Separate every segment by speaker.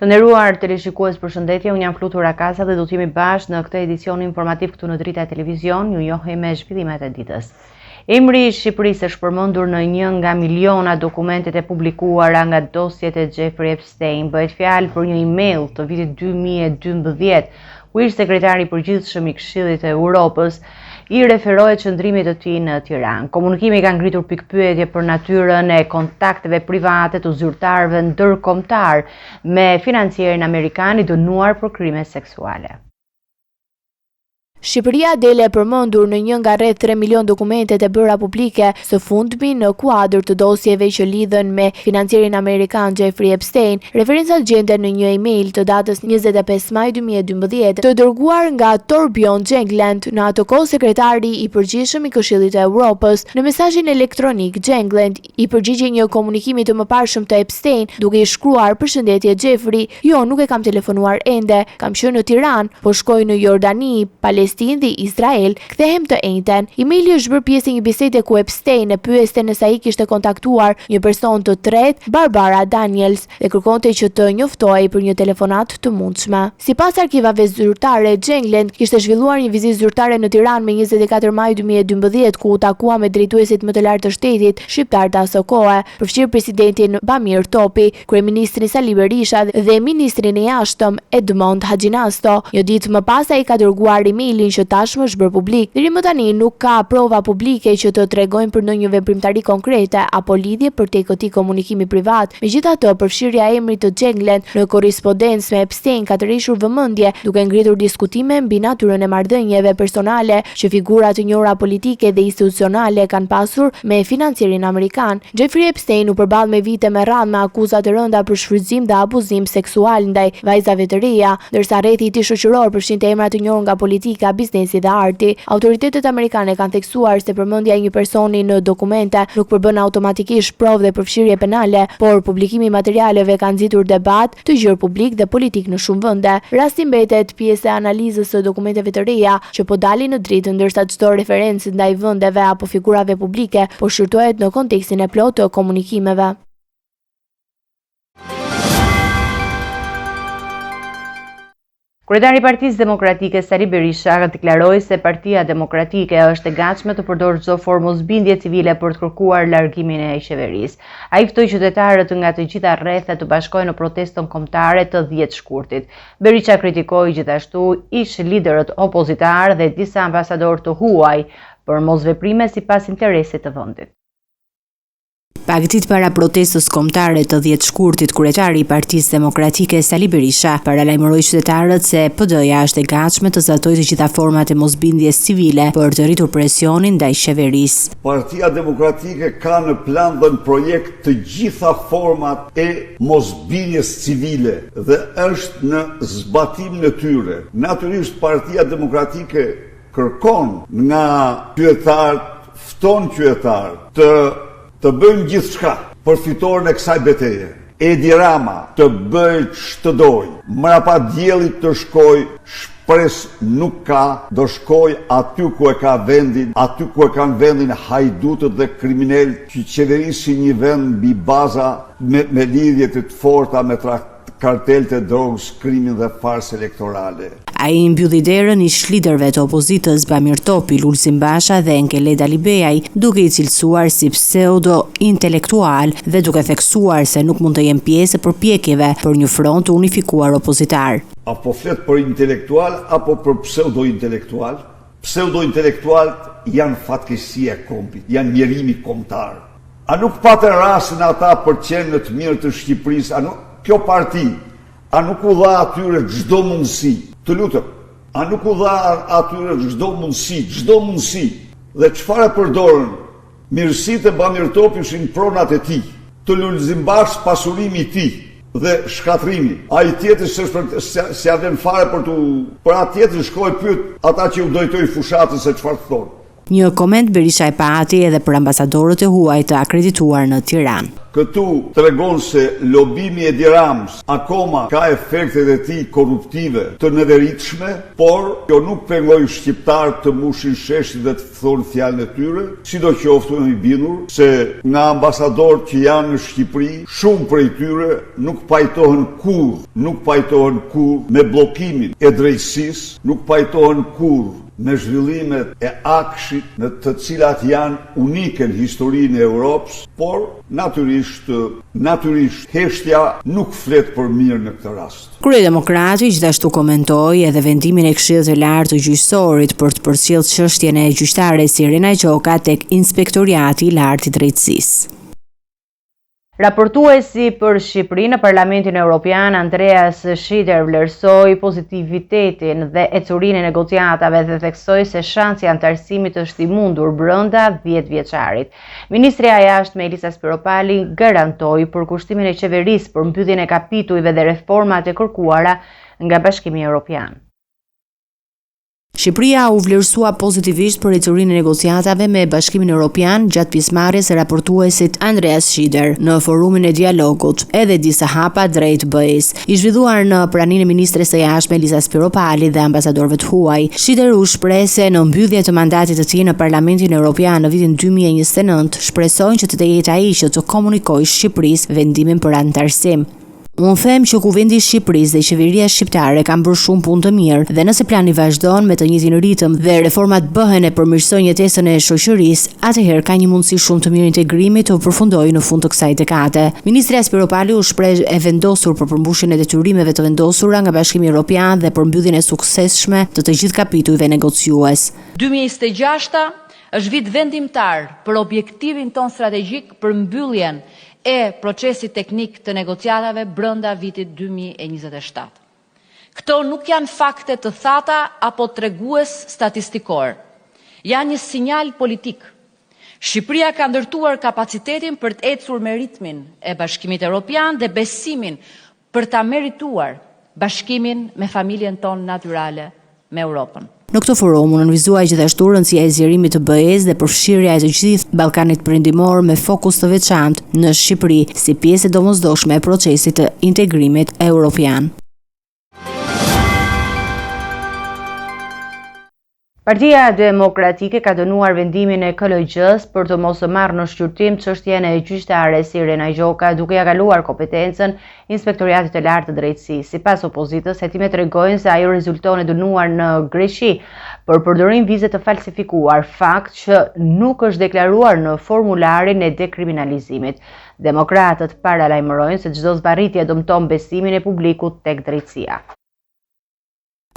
Speaker 1: Të nderuar teleshikues, përshëndetje, unë jam Flutur Akasa dhe do të jemi bashkë në këtë edicion informativ këtu në Drita Televizion. Ju njohim me zhvillimet e ditës. Emri i Shqipërisë është përmendur në një nga miliona dokumentet e publikuara nga dosjet e Jeffrey Epstein. Bëhet fjalë për një email të vitit 2012, ku ish sekretari i përgjithshëm i Këshillit të Evropës i referohet qëndrimit të tij në Tiranë. Komunikimi ka ngritur pikpyetje për natyrën e kontakteve private të zyrtarëve ndërkombëtar me financierin amerikan i dënuar për krime seksuale.
Speaker 2: Shqipëria dele e përmendur në një nga rreth 3 milion dokumentet e bëra publike së fundmi në kuadër të dosjeve që lidhen me financierin amerikan Jeffrey Epstein. Referencat gjenden në një email të datës 25 maj 2012 të dërguar nga Torbjørn Jagland, në atë kohë sekretari i përgjithshëm i Këshillit të Evropës. Në mesazhin elektronik, Jagland i përgjigjej një komunikimi të mëparshëm të Epstein, duke i shkruar: "Përshëndetje Jeffrey, jo, nuk e kam telefonuar ende, kam qenë në Tiranë, po shkoj në Jordani, Palestinë dhe Izrael, kthehem të njëjtën." Emaili është bërë pjesë e një bisede ku Epstein e pyeste nëse ai kishte kontaktuar një person të tretë, Barbara Daniels, dhe kërkonte që të njoftohej për një telefonat të mundshme. Sipas arkivave zyrtare, Jagland kishte zhvilluar një vizitë zyrtare në Tiranë me 24 maj 2012, ku u takua me drejtuesit më të lartë të shtetit shqiptar të asaj kohe, përfshirë presidentin Bamir Topi, kryeministrin Sali Berisha dhe ministrin e jashtëm Edmond Haxhinasto. Një ditë më pas ai ka dërguar emailin që tashmë është bërë publik. Deri më tani nuk ka prova publike që të tregojnë për ndonjë veprimtari konkrete apo lidhje për te këtij komunikimi privat. Megjithatë, përfshirja e emrit të Jagland në korrespondencë me Epstein ka tërhequr vëmendje, duke ngritur diskutime mbi natyrën e marrëdhënieve personale që figura të njohura politike dhe institucionale kanë pasur me financierin amerikan. Jeffrey Epstein u përball me vite me radhë me akuza të rënda për shfrytëzim dhe abuzim seksual ndaj vajzave të reja, ndërsa rrethi i tij shoqëror përfshinte emra të njohur nga politika, biznesi dhe arti. Autoritetet amerikane kanë theksuar se përmendja e një personi në dokumente nuk përbën automatikisht provë dhe përfshirje penale, por publikimi i materialeve ka nxitur debat të gjerë publik dhe politik në shumë vende. Rasti mbetet pjesë e analizës së dokumenteve të reja që po dalin në dritë, ndërsa çdo referencë ndaj vendeve apo figurave publike po shqyrtohet në kontekstin e plotë të komunikimeve.
Speaker 1: Kryetari i Partisë Demokratike Sali Berisha deklaroi se Partia Demokratike është e gatshme të përdorë çdo formë mosbindje civile për të kërkuar largimin e qeverisë. Ai ftoi qytetarët nga të gjitha rrethet të bashkohen në protestën kombëtare të 10 shkurtit. Berisha kritikoi gjithashtu ish liderët opozitar dhe disa ambasadorë të huaj për mosveprime sipas interesit të vendit.
Speaker 3: Pak ditë para protestës kombëtare të 10 shkurtit, kryetari i Partisë Demokratike Sali Berisha paralajmëroi qytetarët se PD-ja është e gatshme të zbatojë të gjitha format e mosbindjes civile për të rritur presionin ndaj qeverisë.
Speaker 4: Partia Demokratike ka në plan dhe në projekt të gjitha format e mosbindjes civile dhe është në zbatimin e tyre. Natyrisht Partia Demokratike kërkon nga qytetarët, fton qytetarët të bëjnë gjithçka për fitoren e kësaj betejë. Edi Rama të bëjë ç'të dojë, mrapa diellit të shkoj, shpresë nuk ka, do shkoj aty ku e ka vendin, aty ku e kanë vendin hajdutët dhe kriminalët që qeverisin një vend mbi baza me lidhje të forta me kartelët e drogës, krimin dhe farsë elektorale.
Speaker 3: Ai mbylli derën ish liderëve të opozitës Bamir Topi, Lulzim Basha dhe Enkeled Alibeaj, duke i cilësuar si pseudo-intelektual dhe duke theksuar se nuk mund të jenë pjesë e përpjekjeve për një front të unifikuar opozitar.
Speaker 4: Apo flet për intelektual apo për pseudo-intelektual? Pseudo-intelektualët janë fatkeqësia e kombit, janë njerimi kombëtar. A nuk patë rastin ata për qenë të mirë të Shqipërisë? Kjo parti, a nuk u dha atyre çdo mundësi? Të lutëm, a nuk u dha atyre çdo mundësi? Dhe çfarë përdorën? Mirësitë e Bamir Topi ishin pronat e tij, të Lulzim Bash pasurimi i tij dhe shkatrimi. Ai tjetër s'ja vjen fare për atë tjetër shkoi pyet ata që u dojtoi fushatën se çfarë thonë.
Speaker 3: Një koment Berisha e pati edhe për ambasadorët e huaj të akredituar në Tiranë.
Speaker 4: Këtu tregon se lobimi e Edi Ramës akoma ka efektet e tij korruptive të neveritshme, por kjo nuk pengoi shqiptarët të mbushin sheshit dhe të thonë fjalën e tyre, sidoqoftë më i bindur se nga ambasadorët që janë në Shqipëri, shumë prej tyre nuk pajtohen kurrë me bllokimin e drejtësisë, nuk pajtohen kurrë me zhvillimet e Akshit, në të cilat janë unike në historinë e Europës, por natyrisht heshtja nuk flet për mirë në këtë rast.
Speaker 3: Kryedemokrati gjithashtu komentoi edhe vendimin e Këshillit të Lartë të Gjyqësorit për të përcjellë çështjen e gjyqtares Irena Gjoka tek Inspektoriati i Lartë i Drejtësisë.
Speaker 1: Raportuesi për Shqipërinë në Parlamentin Evropian, Andreas Schieder, vlerësoi pozitivitetin dhe ecurinë e negociatave dhe theksoi se shansi i antarësimit është i mundur brenda 10 vjeçarit. Ministrja e Jashtme Elisa Spiropali garantoi përkushtimin e qeverisë për mbylljen e kapitujve dhe reformat e kërkuara nga Bashkimi Evropian.
Speaker 3: Shqipëria u vlerësua pozitivisht për ecurinë e negociatave me Bashkimin Evropian gjatë pjesëmarrjes së raportuesit Andreas Schieder në forumin e dialogut, edhe disa hapa drejt BE-s, i zhvilluar në praninë e ministres së jashtme Elisa Spiropali dhe ambasadorëve të huaj. Schieder u shpreh se në mbyllje të mandatit të tij në Parlamentin Evropian në vitin 2029, shpresojnë që të jetë ai që të komunikojë Shqipërisë vendimin për antarësim. Unë them që Kuvendi i Shqipërisë dhe qeveria shqiptare kanë bërë shumë punë të mirë dhe nëse plani vazhdon me të njëjtin ritëm dhe reformat bëhen e përmirësojnë jetesën e shoqërisë, atëherë ka një mundësi shumë të mirë integrimi të përfundojë në fund të kësaj dekade. Ministri Spiropali u shpreh e vendosur për përmbushjen e detyrimeve të vendosura nga Bashkimi Evropian dhe për mbylljen e suksesshme të gjithë kapitujve negociues.
Speaker 5: 2026 është vit vendimtar për objektivin ton strategjik për mbylljen e procesit teknik të negociatave brenda vitit 2027. Këto nuk janë fakte të thata apo tregues statistikor. Janë një sinjal politik. Shqipëria ka ndërtuar kapacitetin për të ecur me ritmin e Bashkimit Evropian dhe besimin për ta merituar bashkimin me familjen tonë natyrale me Europën.
Speaker 3: Në këtë forum u nënvizuar gjithashtu rëndësia e zgjerimit të BE-s dhe përfshirja e të gjithë Ballkanit Perëndimor me fokus të veçantë në Shqipëri si pjesë e domosdoshme e procesit të integrimit evropian.
Speaker 1: Partia Demokratike ka dënuar vendimin e KLQ-s për të mos marrë në shqyrtim çështjen e gjyqtares Irena Gjoka duke ja kaluar kompetencën Inspektoriatit të Lartë të Drejtësisë. Sipas opozitës, hetimet tregojnë se ajo rezulton e dënuar në Greqi për përdorim vize të falsifikuar, fakt që nuk është deklaruar në formularin e dekriminalizimit. Demokratët paralajmërojnë se çdo zbarritje dëmton besimin e publikut tek drejtësia.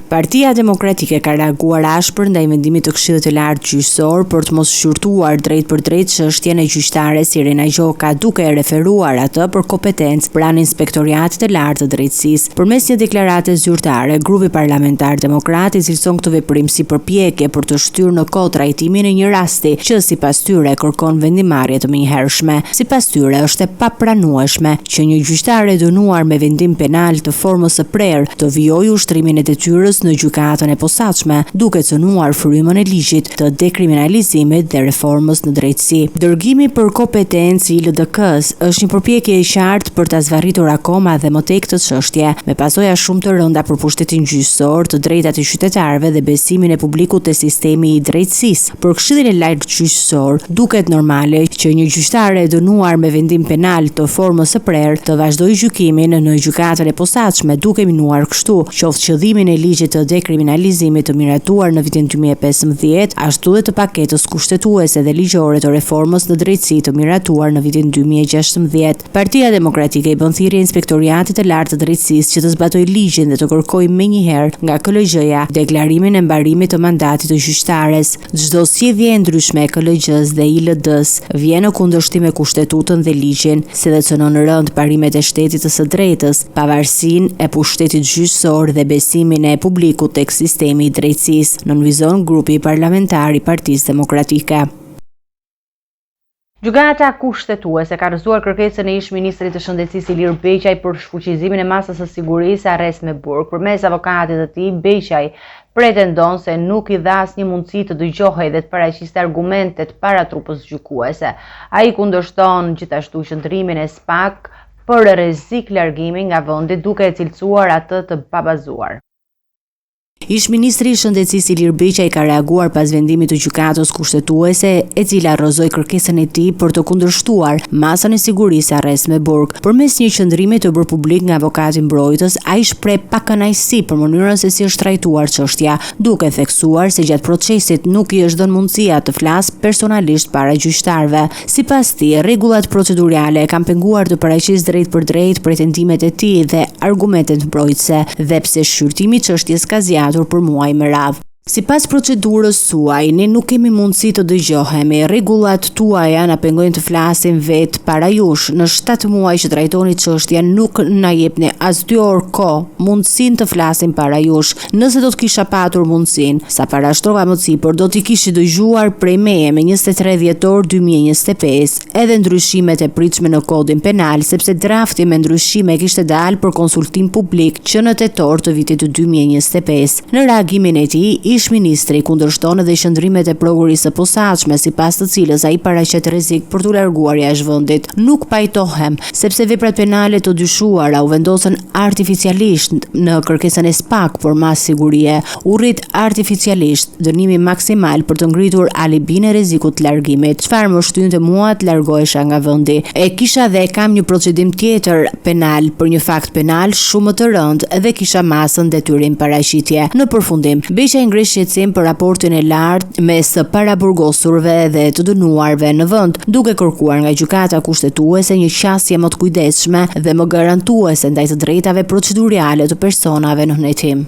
Speaker 3: Partia Demokratike ka reaguar ashpër ndaj vendimit të Këshillit të Lartë Gjyqësor për të mos shqyrtuar drejt për drejt çështjen e gjyqtares Irena Gjoka, duke e referuar atë për kompetencë pranë Inspektoriatit të Lartë të Drejtësisë. Përmes një deklarate zyrtare, grupi parlamentar demokrat i cilëson këtë veprim si përpjekje për të shtyrë në kohë trajtimin e një rasti që sipas tyre kërkon vendimarrje të menjëhershme. Sipas tyre është e papranueshme që një gjyqtare dënuar me vendim penal të formës së prerë të vijojë ushtrimin e detyrës në gjykatën e posaçme, duke cënuar frymën e ligjit të dekriminalizimit dhe reformës në drejtësi. Dërgimi për kompetencë i LDK-s është një përpjekje e qartë për ta zvarritur akoma dhe më tej këtë çështje, me pasoja shumë të rënda për pushtetin gjyqësor, të drejtat e qytetarëve dhe besimin e publikut te sistemi i drejtësisë. Për Këshillin e Lartë Gjyqësor, duket normale që një gjyqtare e dënuar me vendim penal të formës së prerë të vazhdojë gjykimin në gjykatën e posaçme, duke minuar kështu qoftë qëllimin e ligjit të dekriminalizimit të miratuar në vitin 2015, ashtu dhe të paketës kushtetuese dhe ligjore të reformës në drejtësi të miratuar në vitin 2016. Partia Demokratike i bën thirrje Inspektoriatit të Lartë të Drejtësisë që të zbatojë ligjin dhe të kërkojë menjëherë nga KLG-ja deklarimin e mbarimit të mandatit të gjyqtares. Çdo sjellje e ndryshme e KLG-s dhe ILD-s vjen në kundërshtim me kushtetutën dhe ligjin, si dhe cënon rënd parimet e shtetit të së drejtës, pavarësinë e pushtetit gjyqësor dhe besimin e publikut tek sistemi i drejtësisë, nënvizon grupi parlamentar i Partisë Demokratike.
Speaker 1: Gjykata kushtetuese ka rrëzuar kërkesën e ish-ministrit të Shëndetësisë Ilir Beqaj për shfuqizimin e masës së sigurisë arrest me burg. Përmes avokatit të tij, Beqaj pretendon se nuk i dha asnjë mundësi të dëgjohej dhe të paraqiste argumentet para trupës gjykuese. Ai kundërshton gjithashtu qëndrimin e SPAK për rrezik largimi nga vendi, duke e cilësuar atë të pabazuar.
Speaker 3: Ish-ministri i Shëndetësisë Ilir Beqaj ka reaguar pas vendimit të gjykatës kushtetuese, e cila rrëzoi kërkesën e tij për të kundërshtuar masën e sigurisë arrest me burg. Përmes një qëndrimi të bërë publik nga avokati mbrojtës, ai shpreh pakënaqësi për mënyrën se si është trajtuar çështja, duke theksuar se gjatë procesit nuk i është dhënë mundësia të flasë personalisht para gjyqtarëve. Sipas tij, rregullat procedurale kanë penguar të paraqisë drejt për drejt pretendimet e tij dhe argumentet mbrojtëse, dhe pse shqyrtimi i çështjes ka zgjatur për muaj me radhë. Sipas procedurës suaj, ne nuk kemi mundësi të dëgjohemi. Rregullat tuaja na pengojnë të flasim vetë para jush. Në 7 muaj që trajtoni çështjen, nuk na jepni as 2 orë kohë mundësinë të flasim para jush. Nëse do të kisha patur mundësinë, sa parashtrova më sipër, do t'i kishit dëgjuar prej meje me 23 dhjetor 2025, edhe ndryshimet e pritshme në kodin penal, sepse drafti me ndryshime kishte dalë për konsultim publik që në tetor të vitit 2025. Në reagimin e tij, ish-ministri kundërshton edhe qëndrimet e prokurisë së posaçme, sipas të cilës ai paraqet rrezik për t'u larguar jashtë vendit. Nuk pajtohem, sepse veprat penale të dyshuara u vendosën artificialisht në kërkesën e SPAK për mas sigurie. U rrit artificialisht dënimi maksimal për të ngritur alibin e rrezikut të largimit. Çfarë më shtynte mua të largohesha nga vendi. E kisha dhe kam një procedim tjetër penal për një fakt penal shumë të rëndë dhe kisha masën detyrim paraqitje. Në përfundim, Beqaj ngrish shqetësim për raportin e lartë mes paraburgosurve dhe të dënuarve në vend, duke kërkuar nga gjykata kushtetuese një qasje më të kujdesshme dhe më garantuese ndaj të drejtave procedurale të personave në hetim.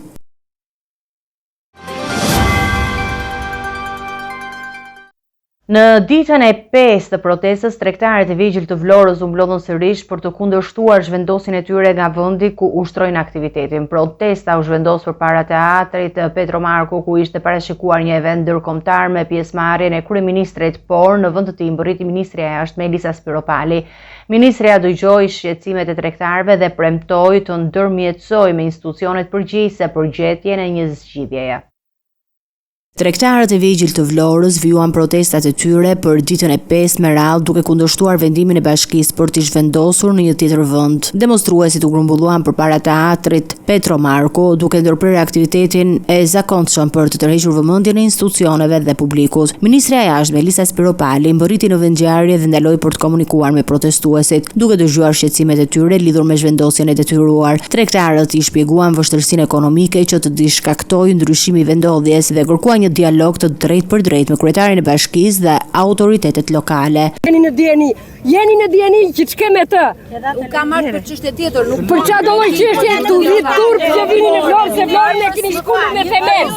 Speaker 1: Në ditën e 5 të protestës, tregtarët e vegjël të Vlorës u mblodhën sërish për të kundërshtuar zhvendosjen e tyre nga vendi ku ushtrojnë aktivitetin. Protesta u zhvendos përpara teatrit Petro Marku, ku ishte parashikuar një event ndërkombëtar me pjesëmarrjen e kryeministrit, por në vend të tij mbërriti ministrja e jashtme Elisa Spiropali. Ministrja dëgjoi shqetësimet e tregtarëve dhe premtoi të ndërmjetësojë me institucionet përgjegjëse për gjetjen e një zgjidhjeje.
Speaker 3: Tregtarët e vegjël të Vlorës vijuan protestat e tyre për ditën e 5 me radhë, duke kundërshtuar vendimin e bashkisë për t'i zhvendosur në një tjetër vend. Demonstruesit u grumbulluan përpara teatrit Petro Marku, duke ndërprerë aktivitetin e zakonshëm për të tërhequr vëmendjen e institucioneve dhe publikut. Ministrja e jashtme Elisa Spiropali mbërriti në vendngjarje dhe ndaloi për të komunikuar me protestuesit, duke dëgjuar shqetësimet e tyre lidhur me zhvendosjen e detyruar. Tregtarët i shpjeguan vështirësinë ekonomike që të shkaktoi ndryshimi i vendodhjes dhe kërkuan një dialog të drejt për drejt me kryetarin e bashkisë dhe autoritetet lokale.
Speaker 6: Jeni në dieni që ç'ke me të?
Speaker 7: U ka marrë për çështje tjetër, nuk
Speaker 6: për çfarë do lloj çështje tu vit turp që vini në Vlorë, se Vlorën e keni shkuar me femel.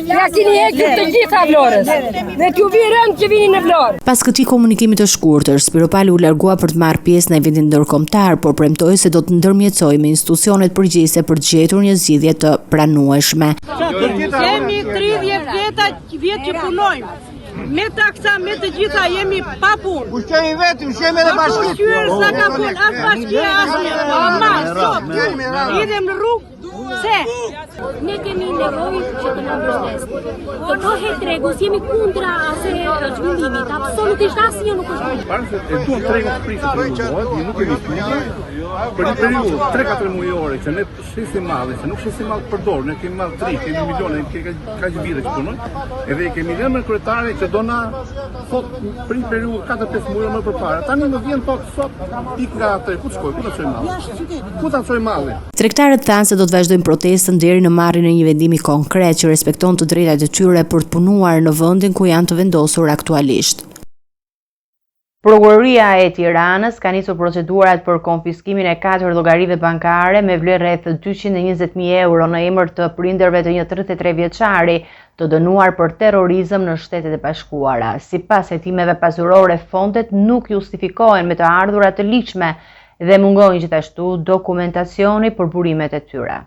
Speaker 6: Ja keni hequr të gjitha Vlorës. Dhe t'ju vi rënd që vini në Vlorë.
Speaker 3: Pas këtij komunikimi të shkurtër, Spiropali u largua për të marrë pjesë në eventin ndërkombëtar, por premtoi se do të ndërmjetësojë me institucionet përgjegjëse për të gjetur një zgjidhje të pranueshme.
Speaker 8: Kemi 30 vjet që punojmë. Me taksa, me të gjitha jemi pa punë.
Speaker 9: Ushqemi vetëm, ushqemi edhe bashkit.
Speaker 8: Ushqyer s'na ka punë, as bashkia, as një. Ama, sot, idem në rrugë, se?
Speaker 10: Ne kemi nevojë që të na mbështesni. Të bëhet tregu, jemi kundra asaj zhvillimit, absolutisht asnjë nuk është.
Speaker 11: Para se e duam tregu të prisë për mua, nuk kemi punë. Për një periudhë 3-4 mujore që ne shisim madhe, që nuk shisim madhe përdor, ne kemi madhe 3, kemi milione, ka që vire që punën, edhe kemi lënë kryetare që do na thot për një periudhë 4-5 mujore më përpara. Tani më vjen thot sot ik nga atë, ku të shkoj, ku ta çoj madhe? Ku ta çoj madhe?
Speaker 3: Tregtarët thanë se do të vazhdojnë protestën deri në marrjen e një vendimi konkret që respekton të drejtat e tyre për të punuar në vendin ku janë të vendosur aktualisht.
Speaker 1: Prokuroria e Tiranës ka nisur procedurat për konfiskimin e 4 llogarive bankare me vlerë rreth 220.000 euro në emër të prindërve të një 33 vjeçari të dënuar për terrorizëm në Shtetet e Bashkuara. Sipas hetimeve pasurore, fondet nuk justifikohen me të ardhurat të ligjshme dhe mungojnë gjithashtu dokumentacioni për burimet e tyre.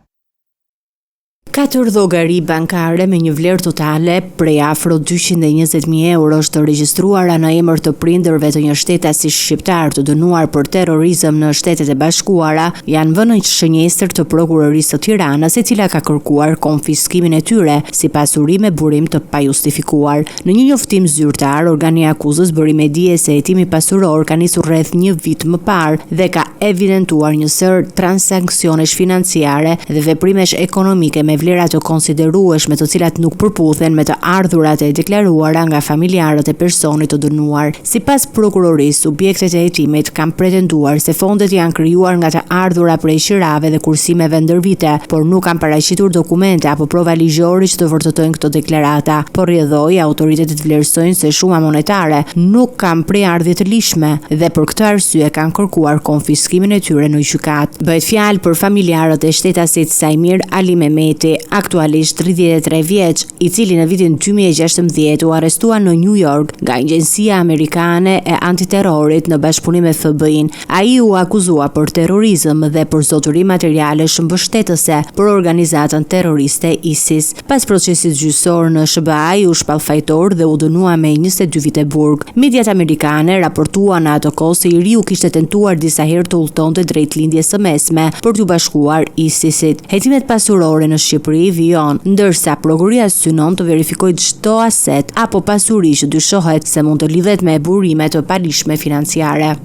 Speaker 3: 4 llogari bankare me një vlerë totale prej afro 220.000 eurosh të regjistruara në emër të prindërve të një shtetasi shqiptar të dënuar për terrorizëm në Shtetet e Bashkuara janë vënë në shënjestër të prokurorisë së Tiranës, e cila ka kërkuar konfiskimin e tyre si pasuri me burim të pajustifikuar. Në një njoftim zyrtar, organi i akuzës bëri me dije se hetimi pasuror ka nisur rreth një vit më parë dhe ka evidentuar një sër transaksionesh financiare dhe veprimesh ekonomike me vlera të konsiderueshme të cilat nuk përputhen me të ardhurat e deklaruara nga familjarët e personit të dënuar. Sipas prokurorisë, subjektet e hetimit kanë pretenduar se fondet janë krijuar nga të ardhura prej qirave dhe kursimeve ndër vite, por nuk kanë paraqitur dokumente apo prova ligjore që të vërtetojnë këto deklarata. Por rrjedhoi, autoritetet vlerësojnë se shuma monetare nuk kanë preardhje të lishme dhe për këtë arsye kanë kërkuar konfiskimin e tyre në gjykat. Bëhet fjalë për familjarët e shtetasit Sajmir Ali Mehmeti, aktualisht 33 vjeç, i cili në vitin 2016 u arrestua në New York nga Agjencia Amerikane e Antiterrorit në bashkëpunim me FBI-n. Ai u akuzua për terrorizëm dhe për zotëri materiale shëmbështetëse për organizatën terroriste ISIS. Pas procesit gjyqësor në SBA, u shpall fajtor dhe u dënua me 22 vite burg. Mediat amerikane raportuan në atë kohë se i riu kishte tentuar disa herë të udhëtonte drejt lindjes së mesme për t'u bashkuar ISIS-it. Hetimet pasurore në Shqipëri vijon, ndërsa prokuria synon të verifikojë çdo aset apo pasuri që dyshohet se mund të lidhet me burime të palishme financiare.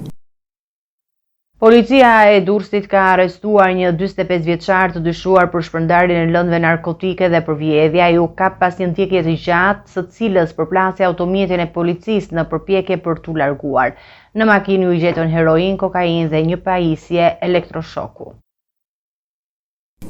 Speaker 1: Policia e Durrësit ka arrestuar një 45 vjeçar të dyshuar për shpërndarjen e lëndëve narkotike dhe për vjedhje. Ai u kap pas një ndjekje të gjatë, së cilës përplasi automjetin e policisë në përpjekje për t'u larguar. Në makinë u gjetën heroin, kokainë dhe një pajisje elektroshoku.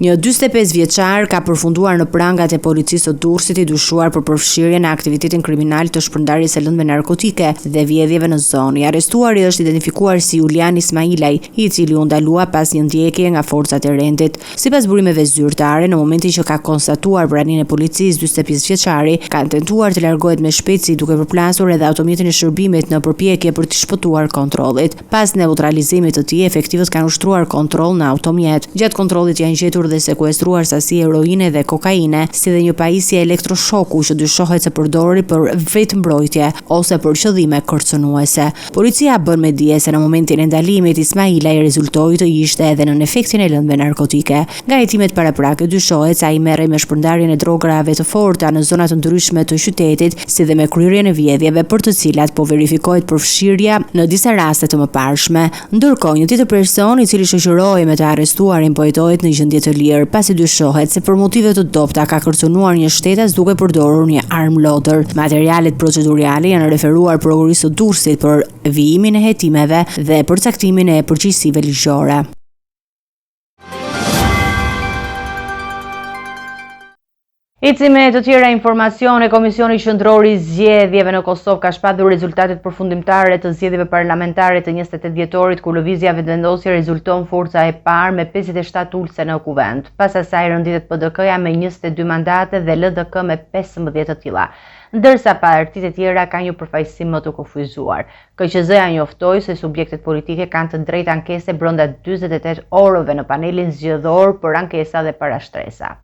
Speaker 3: Një 45 vjeçar ka përfunduar në prangat e policisë të Durrësit i dyshuar për përfshirje në aktivitetin kriminal të shpërndarjes së lëndëve narkotike dhe vjedhjeve në zonë. I arrestuari është identifikuar si Julian Ismailaj, i cili u ndalua pas një ndjekje nga forcat e rendit. Sipas burimeve zyrtare, në momentin që ka konstatuar praninë e policisë, 45 vjeçari ka tentuar të largohet me shpejtësi duke përplasur edhe automjetin e shërbimit në përpjekje për të shpëtuar kontrollit. Pas neutralizimit të tij, efektivët kanë ushtruar kontroll në automjet. Gjatë kontrollit janë gjetur dhe sekuestruar sasi heroine dhe kokaine, si dhe një pajisje elektroshoku që dyshohet se përdori për vetëmbrojtje ose për qëllime kërcënuese. Policia bën me dije se në momentin e ndalimit Ismailaj rezultoi të ishte edhe në efektin e lëndëve narkotike. Nga hetimet paraprake dyshohet se ai merrej me shpërndarjen e drograve të forta në zona të ndryshme të qytetit, si dhe me kryerjen e vjedhjeve për të cilat po verifikohet përfshirja në disa raste të mëparshme. Ndërkohë, një tjetër person i cili shoqërohej me të arrestuarin po jetohet në gjendje të lirë, pasi dyshohet se për motive të dobta ka kërcënuar një shtetas duke përdorur një armë lodër. Materialet procedurale janë referuar prokurisë së Durrësit për vijimin e hetimeve dhe përcaktimin e përgjegjësive ligjore.
Speaker 1: Eci me të tjera informacione, Komisioni Qendror i Zgjedhjeve në Kosovë ka shpallur rezultatet përfundimtare të zgjedhjeve parlamentare të 28 dhjetorit, ku lëvizja vetëvendosje rezulton forca e parë me 57 ulse në kuvend. Pas asaj rënditet PDK-ja me 22 mandate dhe LDK me 15 të tilla, ndërsa partitë e tjera kanë një përfaqësim më të kufizuar. KQZ-ja njoftoi se subjektet politike kanë të drejtë ankese brenda 48 orëve në panelin zgjedhor për ankesa dhe parashtresa.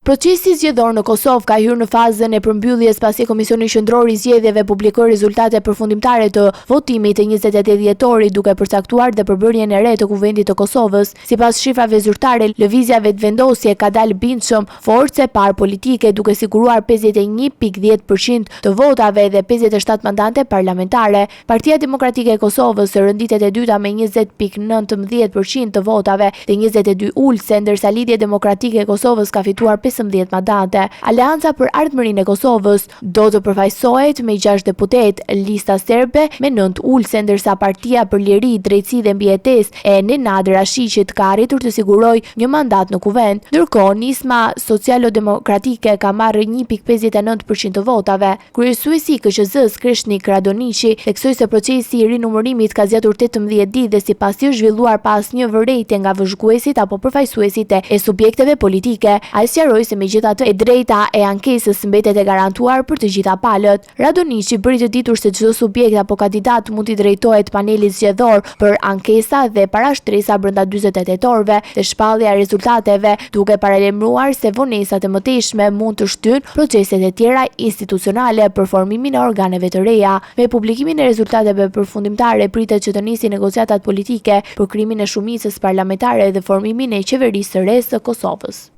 Speaker 2: Procesi zgjedhor në Kosovë ka hyrë në fazën e përmbylljes pasi Komisioni Qendror i Zgjedhjeve publikoi rezultatet përfundimtare të votimit të 28 dhjetorit, duke përcaktuar dhe përbërjen e re të Kuvendit të Kosovës. Sipas shifrave zyrtare, lëvizja vetëvendosje ka dalë bindshëm forcë parë politike, duke siguruar 51.10% të votave dhe 57 mandate parlamentare. Partia Demokratike e Kosovës rënditet e dyta me 20.19% të votave dhe 22 ulse, ndërsa Lidhja Demokratike e Kosovës ka fituar 15 mandate. Aleanca për Ardhmërinë e Kosovës do të përfaqësohet me 6 deputet, lista serbe me 9 ulse, ndërsa Partia për Liri, Drejtësi dhe Mbijetesë e Nenad Rashiqit ka arritur të sigurojë një mandat në kuvend. Ndërkohë, Nisma Socialo-Demokratike ka marrë 1.59% të votave. Kryesuesi i KQZ-s Kreshnik Radoniqi theksoi se procesi i rinumërimit ka zgjatur 18 ditë dhe sipas tij zhvilluar pas një vërejtje nga vëzhguesit apo përfaqësuesit e subjekteve politike. Ai sqaroi shprehoi se megjithatë e drejta e ankesës mbetet e garantuar për të gjitha palët. Radoniçi bëri të ditur se çdo subjekt apo kandidat mund t'i drejtohet panelit zgjedhor për ankesa dhe parashtresa brenda 48 orëve dhe shpallja e rezultateve, duke paralajmëruar se vonesat e mëtejshme mund të shtyjnë proceset e tjera institucionale për formimin e organeve të reja. Me publikimin e rezultateve përfundimtare pritet që të nisin negociatat politike për krimin e shumicës parlamentare dhe formimin e qeverisë së re së Kosovës.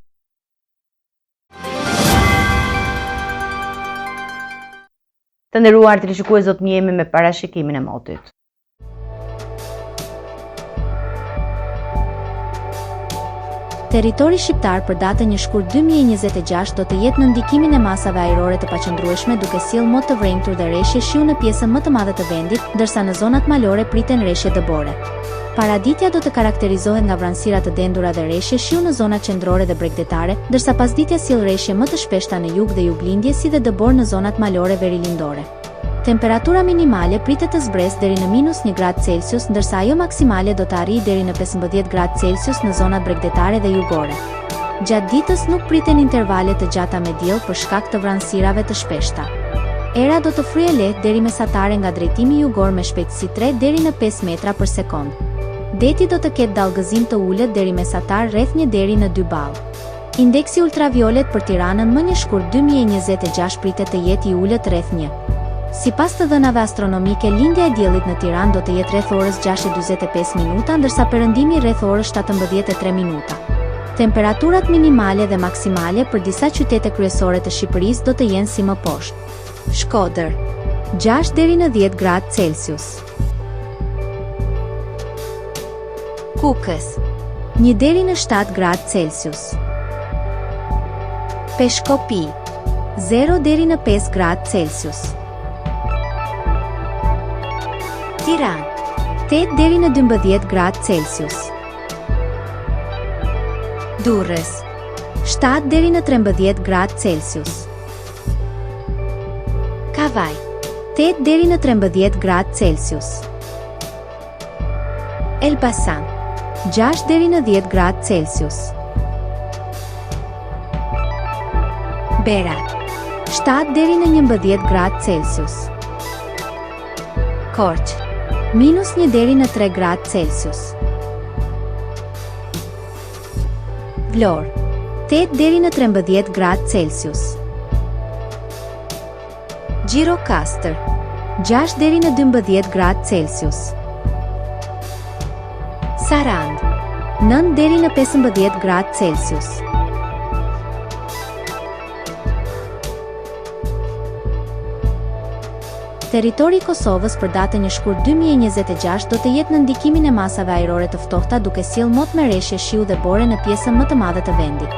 Speaker 1: Të nderuar teleshikues, do të njihemi me parashikimin e motit.
Speaker 12: Territori shqiptar për datën 1 shkurt 2026 do të jetë në ndikimin e masave ajrore të paqëndrueshme, duke sjellë mot të vrenjtur dhe rreshje shiu në pjesën më të madhe të vendit, ndërsa në zonat malore priten rreshje dëbore. Paraditja do të karakterizohet nga vranësira të dendura dhe rreshje shiu në zonat qendrore dhe bregdetare, ndërsa pasditja sjell rreshje më të shpeshta në jug dhe juglindje si dhe dëbor në zonat malore verilindore. Temperatura minimale pritet të zbresë deri në -1 gradë Celsius, ndërsa ajo maksimale do të arrijë deri në 15 gradë Celsius në zonat bregdetare dhe jugore. Gjatë ditës nuk priten intervale të gjata me diell për shkak të vranësirave të shpeshta. Era do të fryejë lehtë deri mesatare nga drejtimi jugor me shpejtësi 3 deri në 5 metra për sekond. Deti do të ketë dallgëzim të ulët deri mesatar rreth 1 deri në 2 ball. Indeksi ultraviolet për Tiranën më 1 shkurt 2026 pritet të jetë i ulët rreth 1. Sipas të dhënave astronomike, lindja e diellit në Tiranë do të jetë rreth orës 6:45 minuta, ndërsa perëndimi rreth orës 17:03 minuta. Temperaturat minimale dhe maksimale për disa qytete kryesore të Shqipërisë do të jenë si më poshtë. Shkodër, 6 deri në 10 gradë Celsius. Kukës, 1 deri në 7 gradë Celsius. Peshkopi, 0 deri në 5 gradë Celsius. Tiranë, 8 deri në 12 gradë Celsius. Durrës, 7 deri në 13 gradë Celsius. Kavaj, 8 deri në 13 gradë Celsius. Elbasan, 6 deri në 10 gradë Celsius. Berat, 7 deri në 11 gradë Celsius. Korçë, -1 deri në 3 gradë Celsius. Vlorë, 8 deri në 13 gradë Celsius. Gjirokastër, 6 deri në 12 gradë Celsius. Sarandë, 9 deri në 15 gradë Celsius. Territori i Kosovës për datën 1 shkurt 2026 do të jetë në ndikimin e masave ajrore të ftohta, duke sjellë mot me rreshje shiu dhe bore në pjesën më të madhe të vendit.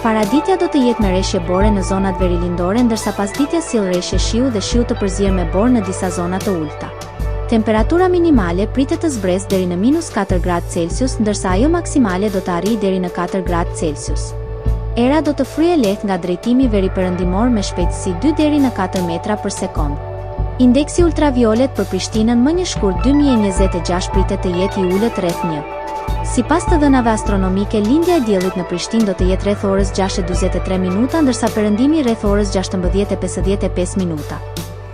Speaker 12: Paraditja do të jetë me rreshje bore në zonat verilindore, ndërsa pasditja sjell rreshje shiu dhe shiu të përzier me borë në disa zona të ulta. Temperatura minimale pritet të zbresë deri në -4 gradë Celsius, ndërsa ajo maksimale do të arrijë deri në 4 gradë Celsius. Era do të fryejë lehtë nga drejtimi veriperëndimor me shpejtësi 2 deri në 4 metra për sekond. Indeksi ultraviolet për Prishtinën më 1 shkurt 2026 pritet të jetë i ulët rreth 1. Sipas të dhënave astronomike, lindja e diellit në Prishtinë do të jetë rreth orës 6:43 minuta, ndërsa perëndimi rreth orës 16:55 minuta.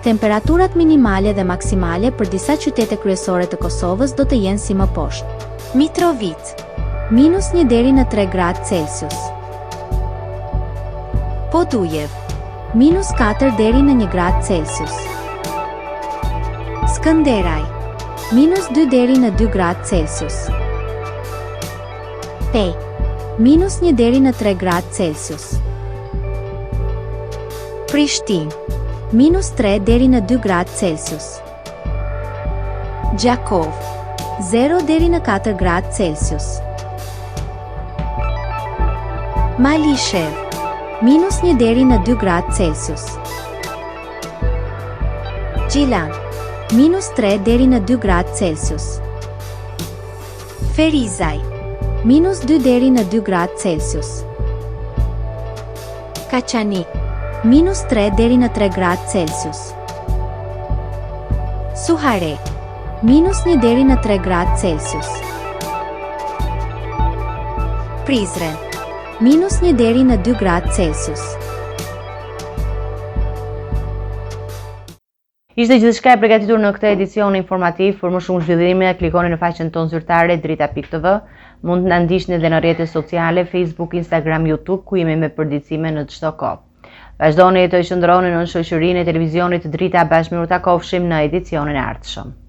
Speaker 12: Temperaturat minimale dhe maksimale për disa qytete kryesore të Kosovës do të jenë si më poshtë. Mitrovica, -1 deri në 3 gradë Celsius. Podujev, -4 deri në 1 gradë Celsius. Skënderaj, -2 deri në 2 gradë Celsius. Pej, -1 deri në 3 gradë Celsius. Prishtinë, -3 deri në 2 gradë Celsius. Gjakov, 0 deri në 4 gradë Celsius. Malishev, -1 deri në 2 gradë Celsius. Gjilan, -3 deri në 2 gradë Celsius. Ferizaj, -2 deri në 2 gradë Celsius. Kaçanik, -3 deri në 3 gradë Celsius. Suharek, -1 deri në 3 gradë Celsius. Prizren, -1 deri në 2 gradë Celsius.
Speaker 1: Ishte gjithçka e përgatitur në këtë edicion informativ. Për më shumë zhvillime, klikoni në faqen tonë zyrtare drita.tv. Mund të na ndiqni edhe në rrjetet sociale, Facebook, Instagram, YouTube, ku jemi me përditësime në çdo kohë. Vazhdoni të qëndroni në shoqërinë e televizionit Drita, bashkë me u takofshim në edicionin e ardhshëm.